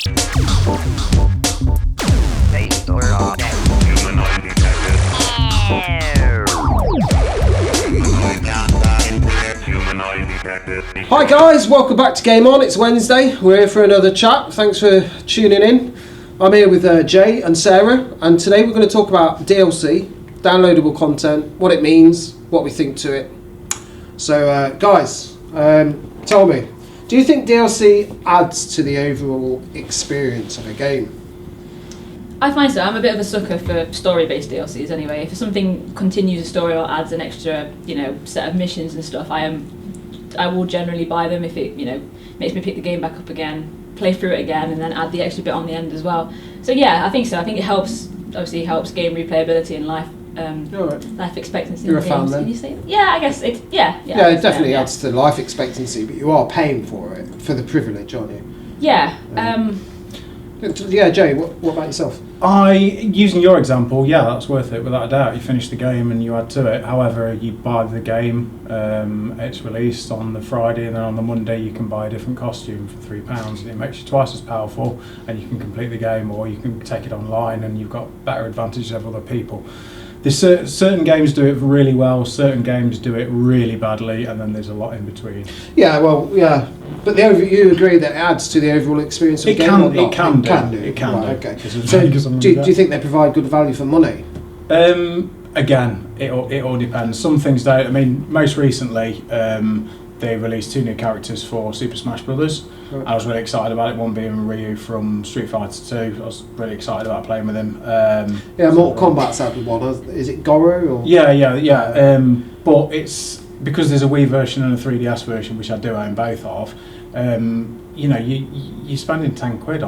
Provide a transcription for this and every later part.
Hi guys, welcome back to Game On. It's Wednesday. We're here for another chat. Thanks for tuning in. I'm here with Jay and Sarah, and today we're going to talk about DLC, downloadable content, what it means, what we think to it. So guys, tell me, do you think DLC adds to the overall experience of a game? I find so. I'm a bit of a sucker for story-based DLCs anyway. If something continues a story or adds an extra, set of missions and stuff, I will generally buy them if it, makes me pick the game back up again, play through it again, and then add the extra bit on the end as well. So yeah, I think so. I think it helps game replayability and life expectancy. You're in a fan games. then? Can you say that? Yeah, I guess it. Yeah. Yeah, it definitely adds to life expectancy, but you are paying for it for the privilege, aren't you? Yeah. Yeah, Jay. What about yourself? Using your example, yeah, that's worth it without a doubt. You finish the game and you add to it. However, you buy the game, it's released on the Friday, and then on the Monday you can buy a different costume for £3, and it makes you twice as powerful, and you can complete the game, or you can take it online and you've got better advantages over other people. There's certain games do it really well, certain games do it really badly, and then there's a lot in between. Yeah, well, yeah. But you agree that it adds to the overall experience of the game or not? It can do. Okay. So do you think they provide good value for money? Again, it all depends. Some things don't. I mean, most recently, they released 2 new characters for Super Smash Brothers. Right. I was really excited about it. One being Ryu from Street Fighter 2. I was really excited about playing with him. Mortal Kombat's had one. Is it Goro? Or? Yeah. But it's because there's a Wii version and a 3DS version, which I do own both of. You're spending £10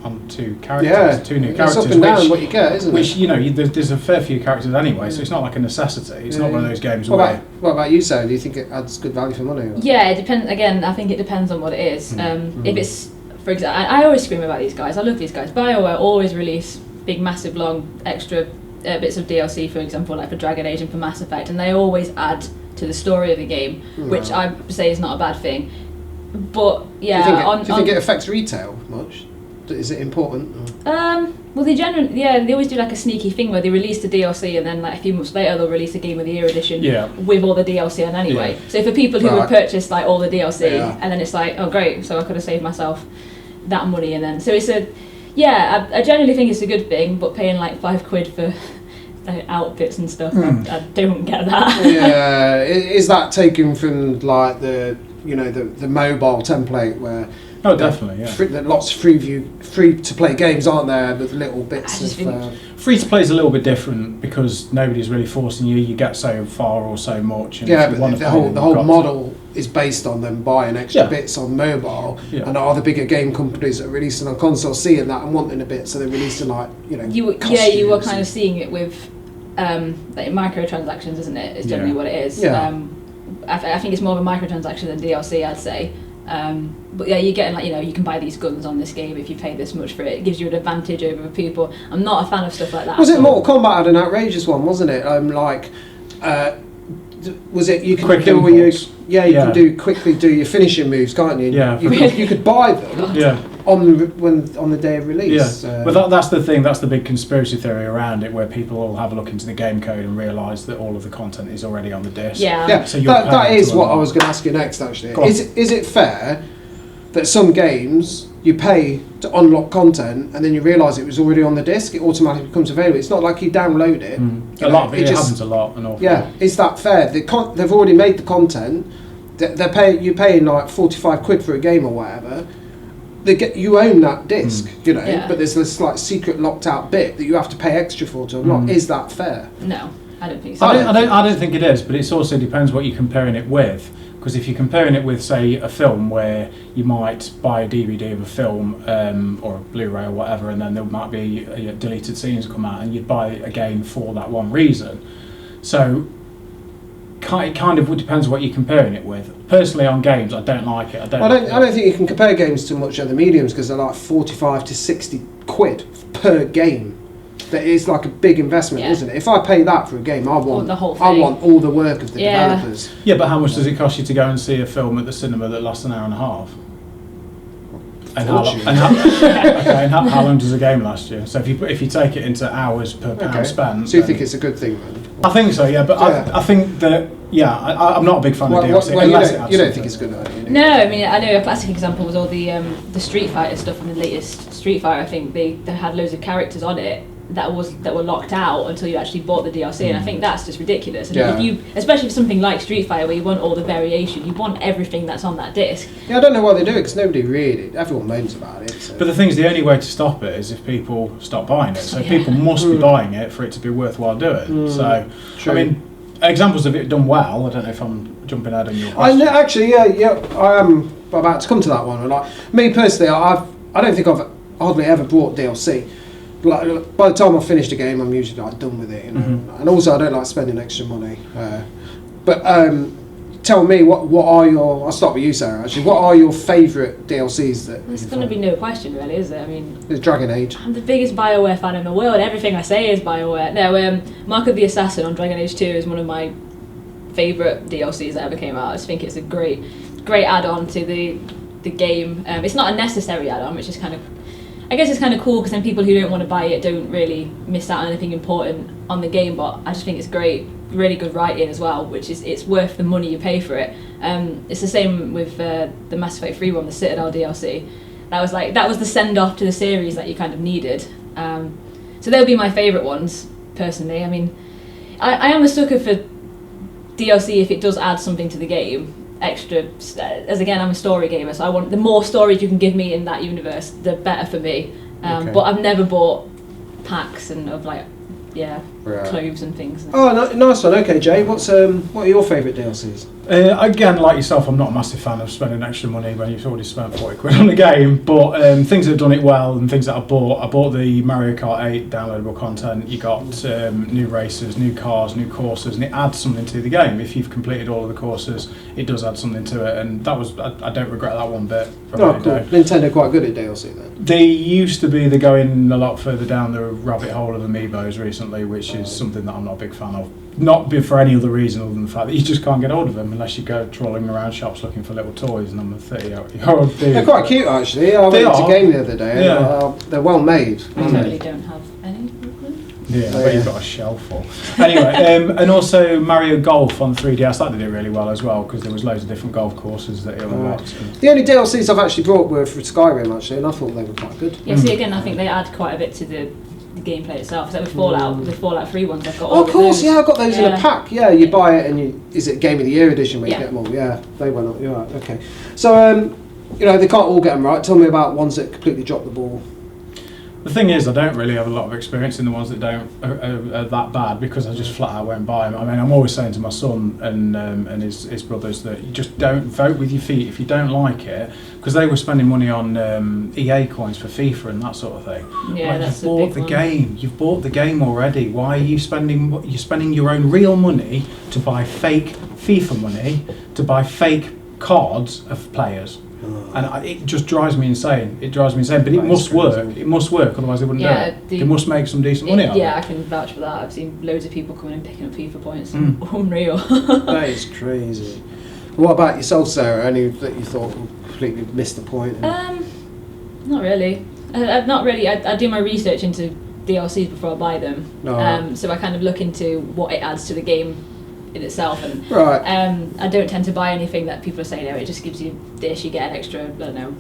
on 2 characters, 2 new characters. It's up and down what you get, isn't it? There's a fair few characters anyway, so it's not like a necessity. It's not one of those games What about you, Sarah? Do you think it adds good value for money? Or? Yeah, it depends. Again, I think it depends on what it is. If it's, for example, I always scream about these guys. I love these guys. BioWare always release big, massive, long, extra bits of DLC, for example, like for Dragon Age and for Mass Effect, and they always add to the story of the game, which I say is not a bad thing. But yeah, do you think it affects retail much? Is it important? Well, they always do like a sneaky thing where they release the DLC and then like a few months later they'll release a Game of the Year edition with all the DLC on anyway. Yeah. So for people who would purchase like all the DLC and then it's like, oh great, so I could have saved myself that money, and then so it's I generally think it's a good thing, but paying like £5 for outfits and stuff, I don't get that. Yeah, is that taken from like the mobile template where? Oh, definitely, yeah. Lots of free to play games, aren't there, with little bits of... Free to play is a little bit different because nobody's really forcing you. You get so far or so much. And but the whole model is based on them buying extra bits on mobile, and are the bigger game companies that are releasing on console seeing that and wanting a bit, so they're releasing you were kind of seeing it with like microtransactions, isn't it? It's generally what it is. Yeah. I think it's more of a microtransaction than DLC, I'd say. But yeah, you're getting you can buy these guns on this game if you pay this much for it. It gives you an advantage over people. I'm not a fan of stuff like that. Was it Mortal Kombat had an outrageous one, wasn't it? Was it you can do quickly do your finishing moves, can't you? Yeah. You could buy them. Yeah. On the day of release. Yeah. But that's the thing. That's the big conspiracy theory around it, where people will have a look into the game code and realise that all of the content is already on the disc. Yeah. So that is what I was going to ask you next. Actually, is it fair that some games you pay to unlock content and then you realise it was already on the disc? It automatically becomes available. It's not like you download it. A lot of it happens a lot. An awful lot. Is that fair? They've already made the content. You're paying like £45 for a game or whatever. You own that disc, but there's this like secret locked out bit that you have to pay extra for to unlock. Is that fair? No, I don't think so. I don't think it is, but it also depends what you're comparing it with. Because if you're comparing it with, say, a film where you might buy a DVD of a film or a Blu-ray or whatever, and then there might be deleted scenes come out, and you'd buy a game for that one reason. So it kind of depends what you're comparing it with. Personally, on games, I don't like it. I don't think you can compare games to much other mediums because they're like 45 to £60 per game. That is like a big investment, isn't it? If I pay that for a game, I want all the work of the developers. Yeah, but how much does it cost you to go and see a film at the cinema that lasts an hour and a half? And how long does a game last you? So if you take it into hours per pound spent... So you think it's a good thing then? I think so, yeah, but I think that, I'm not a big fan of DLC. You don't think it's a good idea? No, I mean, I know a classic example was all the Street Fighter stuff in the latest Street Fighter. I think they had loads of characters on it that were locked out until you actually bought the DLC, and I think that's just ridiculous. And if you, especially for something like Street Fighter where you want all the variation, you want everything that's on that disc. Yeah, I don't know why they do it, because everyone moans about it. So. But the thing is, the only way to stop it is if people stop buying it. So people must be buying it for it to be worthwhile doing. So, true. I mean, examples of it done well. I don't know if I'm jumping ahead on your question. I am about to come to that one. Like me personally, I don't think I've hardly ever bought DLC. Like, by the time I've finished a game, I'm usually done with it, you know. Mm-hmm. And also, I don't like spending extra money. But tell me, what are your? I'll start with you, Sarah. Actually, what are your favourite DLCs that? There's going to be no question, really, is there? I mean, it's Dragon Age. I'm the biggest BioWare fan in the world. Everything I say is BioWare. No, Mark of the Assassin on Dragon Age 2 is one of my favourite DLCs that ever came out. I just think it's a great add-on to the game. It's not a necessary add-on, which is kind of. I guess it's kind of cool because then people who don't want to buy it don't really miss out on anything important on the game, but I just think it's great, really good writing as well, which is it's worth the money you pay for it. It's the same with the Mass Effect 3 one, the Citadel DLC. That was the send-off to the series that you kind of needed. So they'll be my favourite ones, personally. I mean, I am a sucker for DLC if it does add something to the game. Extra, as again, I'm a story gamer, so I want the more stories you can give me in that universe, the better for me. But I've never bought packs and of clothes and things. Oh, nice one. Okay, Jay, what are your favourite DLCs? Again, like yourself, I'm not a massive fan of spending extra money when you've already spent £40 on the game, but things that have done it well and things that I bought the Mario Kart 8 downloadable content. You got new races, new cars, new courses, and it adds something to the game. If you've completed all of the courses, it does add something to it, and that was I don't regret that one bit. Oh, cool. Nintendo quite good at DLC then? They used to be. They're going a lot further down the rabbit hole of amiibos recently, which is something that I'm not a big fan of. Not for any other reason other than the fact that you just can't get hold of them unless you go trolling around shops looking for little toys, and I'm a 30-year-old dude. They're quite cute actually. I went to a game the other day. And they're well made. I totally don't have any. Yeah, but you've got a shelf full. Anyway, and also Mario Golf on 3DS, that did it really well as well, because there was loads of different golf courses that it unlocked. The only DLCs I've actually brought were for Skyrim actually, and I thought they were quite good. Yeah, see again, I think they add quite a bit to the gameplay itself. So with Fallout, the Fallout 3 ones, I've got all of course, I got those in a pack. Yeah, you buy it and is it Game of the Year edition where you get them all? Yeah, they went up. You're right. Okay, so they can't all get them right. Tell me about ones that completely drop the ball. The thing is, I don't really have a lot of experience in the ones that are that bad, because I just flat out won't buy them. I mean, I'm always saying to my son and his brothers that you just don't vote with your feet if you don't like it, because they were spending money on EA coins for FIFA and that sort of thing. Yeah, that's you've bought the game. You've bought the game already. Why are you spending? You're spending your own real money to buy fake FIFA money, to buy fake cards of players. And it just drives me insane. But it must work. It must work, otherwise they wouldn't do it. They must make some decent money out of it. Yeah, I can vouch for that. I've seen loads of people coming and picking up FIFA points. Unreal. That is crazy. What about yourself, Sarah? Any that you thought completely missed the point? Not really. Not really. I do my research into DLCs before I buy them. No. So I kind of look into what it adds to the game in itself, and I don't tend to buy anything that people are saying, it just gives you this, you get an extra, I don't know,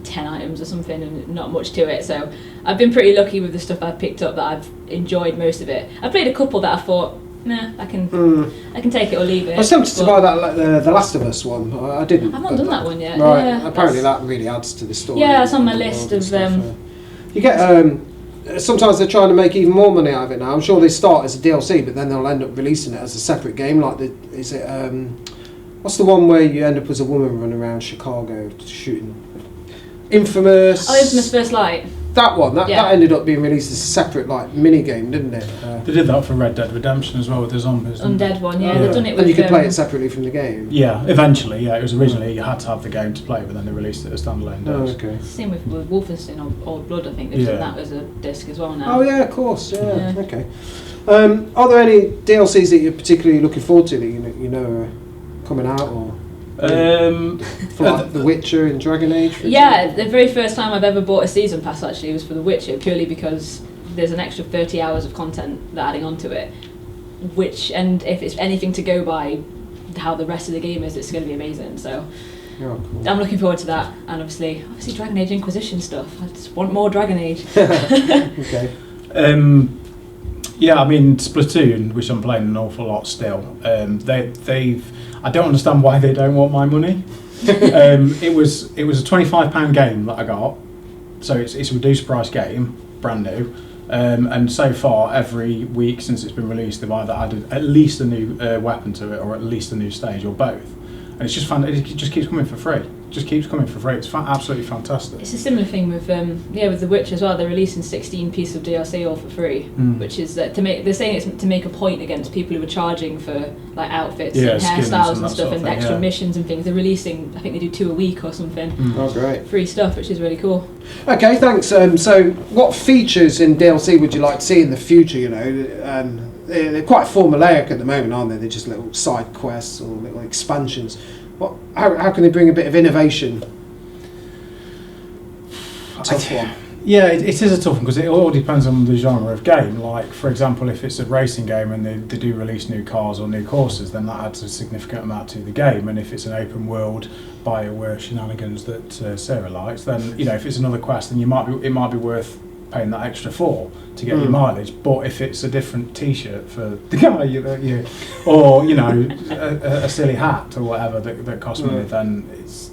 10 items or something, and not much to it. So I've been pretty lucky with the stuff I've picked up that I've enjoyed most of it. I played a couple that I thought, nah, I can take it or leave it. I was tempted to buy that the Last of Us one. I didn't. I've not done that one yet. Right, yeah, apparently that really adds to the story. Yeah, that's on my list of... You get... sometimes they're trying to make even more money out of it now. I'm sure they start as a DLC, but then they'll end up releasing it as a separate game. Like, what's the one where you end up as a woman running around Chicago shooting? Infamous. Oh, Infamous First Light. That one. That ended up being released as a separate mini game, didn't it? They did that for Red Dead Redemption as well with the zombies. Undead one, yeah. They've done it with. And you could play it separately from the game. Yeah, eventually. Yeah, it was originally you had to have the game to play, but then they released it as standalone. Oh, okay. Same with Wolfenstein Old Blood. I think they've done that as a disc as well now. Oh yeah, of course. Yeah. Okay. Are there any DLCs that you're particularly looking forward to that you know are coming out or? For like The Witcher and Dragon Age? Yeah, the very first time I've ever bought a season pass actually was for The Witcher, purely because there's an extra 30 hours of content they're adding onto it, and if it's anything to go by how the rest of the game is, it's going to be amazing. So cool. I'm looking forward to that, and obviously Dragon Age Inquisition stuff. I just want more Dragon Age. Okay. Yeah, I mean Splatoon, which I'm playing an awful lot still. They've I don't understand why they don't want my money. It was a £25 game that I got, so it's a reduced price game, brand new. And so far, every week since it's been released, they've either added at least a new weapon to it, or at least a new stage, or both. And it's just fun. It just keeps coming for free. It's absolutely fantastic. It's a similar thing with The Witch as well. They're releasing 16 pieces of DLC all for free, which is they're saying it's to make a point against people who are charging for like outfits and hairstyles and stuff and extra missions and things. They're releasing, I think they do 2 a week or something. Oh, great! Free stuff, which is really cool. Okay, thanks. So, what features in DLC would you like to see in the future? You know, they're quite formulaic at the moment, aren't they? They're just little side quests or little expansions. How can they bring a bit of innovation? Tough one. Yeah, it is a tough one because it all depends on the genre of game. Like, for example, if it's a racing game and they do release new cars or new courses, then that adds a significant amount to the game. And if it's an open world BioWare shenanigans that Sarah likes, then if it's another quest, then it might be worth paying that extra for to get your mileage. But if it's a different T-shirt for the guy or a silly hat or whatever that costs money, then it's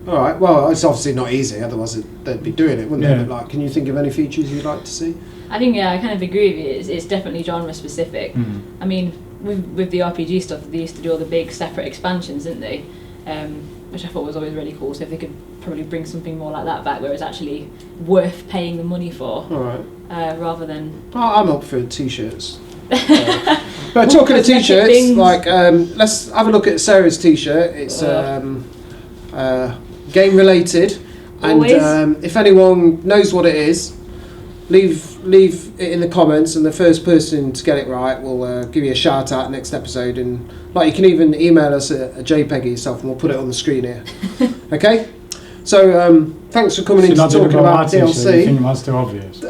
All right. Well, it's obviously not easy. Otherwise, they'd be doing it, wouldn't they? But can you think of any features you'd like to see? I think I kind of agree with you. It's definitely genre specific. I mean, with the RPG stuff, they used to do all the big separate expansions, didn't they? Which I thought was always really cool. So if they could probably bring something more like that back, where it's actually worth paying the money for, all right, rather than. I'm up for T-shirts. But talking of T-shirts, let's have a look at Sarah's T-shirt. It's game related, and if anyone knows what it is, leave it in the comments, and the first person to get it right will give you a shout out next episode. And you can even email us a JPEG of yourself, and we'll put it on the screen here. Okay. So thanks for coming in to talking about DLC. You think that's too obvious?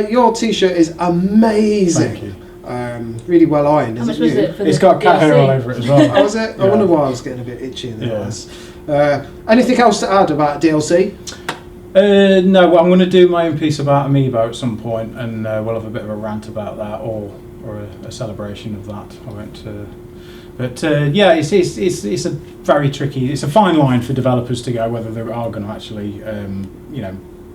Your T-shirt is amazing. Thank you. Really well ironed. How much was it for It's got cat hair all over it as well. Oh, was it? I wonder why I was getting a bit itchy in the eyes. Anything else to add about DLC? No, well, I'm going to do my own piece about Amiibo at some point, and we'll have a bit of a rant about that, or a celebration of that. I won't. But it's a very tricky. It's a fine line for developers to go whether they are going to actually,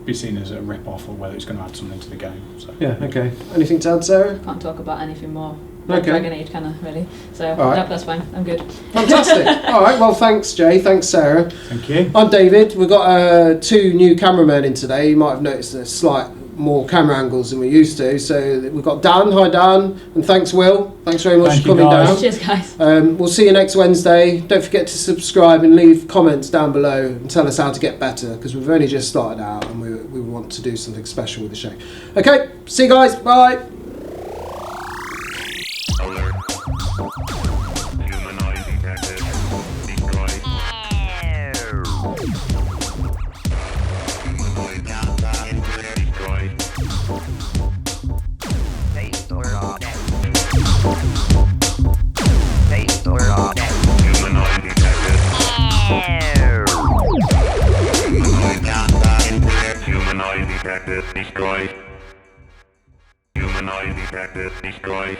be seen as a rip-off, or whether it's going to add something to the game. So. Yeah. Okay. Anything to add, Sarah? Can't talk about anything more. Okay. Dragon Age, kind of, really. So that's fine. I'm good. Fantastic. All right. Well, thanks, Jay. Thanks, Sarah. Thank you. I'm David. We've got 2 new cameramen in today. You might have noticed a slight more camera angles than we used to. So we've got Dan. Hi, Dan. And thanks, Will. Thanks very much for coming down. Cheers, guys. We'll see you next Wednesday. Don't forget to subscribe and leave comments down below and tell us how to get better, because we've only just started out and we want to do something special with the show. Okay. See you guys. Bye. Humanoid detected, destroyed.